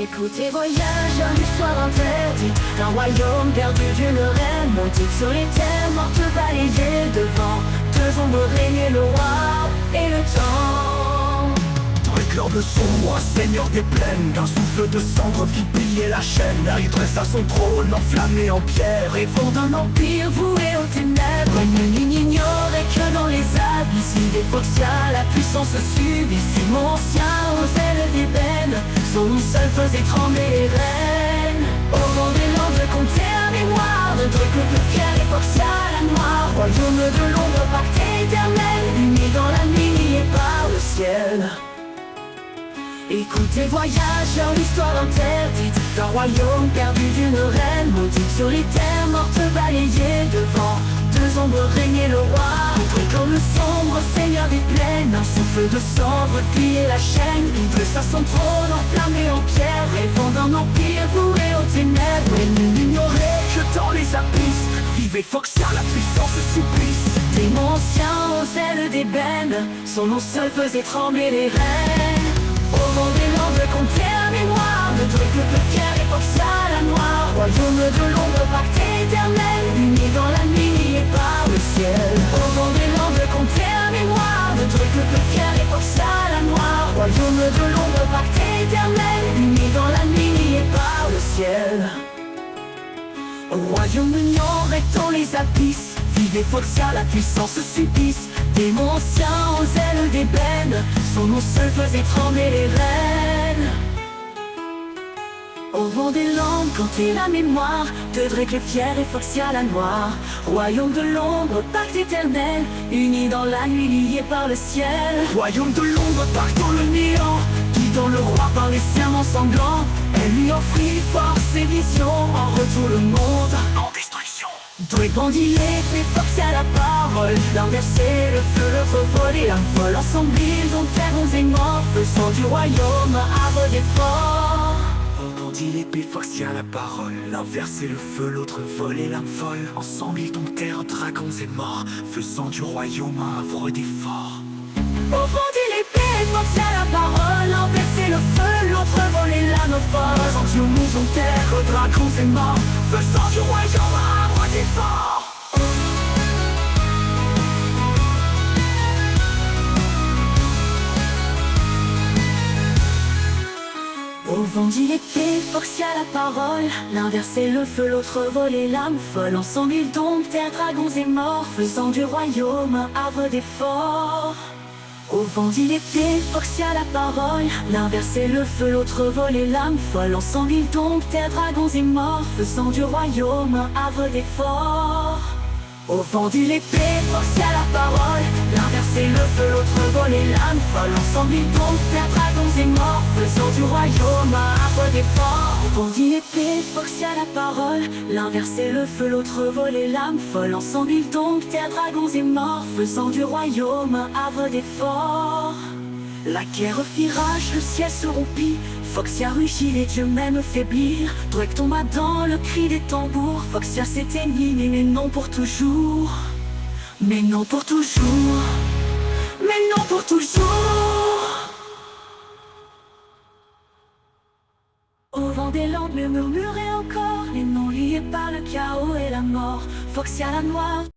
Écoutez, voyage à l'histoire interdite d'un royaume perdu d'une reine montée sur les terres mortes balayées devant deux ombres régnaient le roi et le temps. L'éclair de son roi, seigneur des plaines, d'un souffle de cendre fit plier la chaîne. Il dressa son trône enflammé en pierre, et Rêvant d'un empire voué aux ténèbres, nul n'ignorait que dans les abysses il des Foxia, la puissance subissime ancien aux ailes d'ébène. Son nom seul faisait trembler les reines. Au vent des landes comptait à mémoire de Drake le plus fier et Foxia la noire. Royaume de l'ombre, pacte éternel, uni dans la nuit, lié par le ciel. Écoutez, voyage vers l'histoire interdite d'un royaume perdu d'une reine maudite sur les terres mortes balayées devant deux ombres régnaient le roi. Comme le sombre seigneur des plaines, un souffle de cendre pliait la chaîne. Il dressa son trône enflammé en pierre, rêvant d'un empire voué aux ténèbres. Et nul n'ignorait que dans les abysses vivait Foxia, la puissance supplice. Démon ancien aux ailes d'ébène, son nom seul faisait trembler les reines. Au vent des landes comptait à mémoire de Drake le plus fier et Foxia la noire. Royaume de l'ombre, pacte éternel, uni dans la nuit, lié par le ciel. Au vent des landes comptait à mémoire de Drake le plus fier et Foxia la noire. Royaume de l'ombre, pacte éternel, uni dans la nuit, lié par le ciel. Au royaume ignoré dans les abysses vivait Foxia, la puissance supplice. Démon ancien aux ailes d'ébène, son nom seul faisait trembler les reines. Au vent des landes comptait la mémoire de Drake le fier et Foxia la noire. Royaume de l'ombre, pacte éternel, unis dans la nuit, liés par le ciel. royaume de l'ombre, pacte dans le néant, Guidant le roi par les serments sanglants, elle lui offrit force et vision, en retour le monde en destruction. Drake bandit l'épée, Foxia la parole, l'un versait le feu, l'autre volait l'âme folle. Ensemble ils dont terrons et morts, faisant du royaume arbre d'effort. On dit l'épée, Foxia la parole, l'un versait le feu, l'autre volait l'âme folle. Ensemble ils domptèrent dragons et morts, faisant du royaume un havre d'effort. Au fond dit l'épée, Foxia la parole, l'un versait le feu, l'autre volait l'âme folle. Faisant du nous domptèrent dragons et morts, faisant du royaume un havre d'effort. Au vent dit l'épée, Foxia la parole, l'un versait le feu, l'autre volait l'âme folle. Ensemble ils domptèrent dragons et morts, faisant du royaume un havre d'effort. Au vent dit l'épée, Foxia la parole, l'un versait le feu, l'autre volait l'âme folle. Ensemble ils domptèrent dragons et morts, faisant du royaume un havre d'effort. Au vent dit l'épée, Foxia la parole, l'un versait le feu, l'autre volait l'âme folle. Ensemble ils domptèrent dragons et morts, faisant du royaume un havre d'effort. Au vent dit l'épée, Foxia la parole, l'un versait le feu, l'autre volait l'âme folle. Ensemble ils domptèrent dragons et morts, faisant du royaume un havre d'effort. La guerre fit rage, le ciel se rompit, Foxia rugit, les dieux même faiblirent. Drake tomba dans le cri des tambours, Foxia s'éteignit, mais non pour toujours. Mais non pour toujours. Mais non pour toujours. Au vent des landes, le murmurait encore les noms liés par le chaos et la mort. Foxia la noire.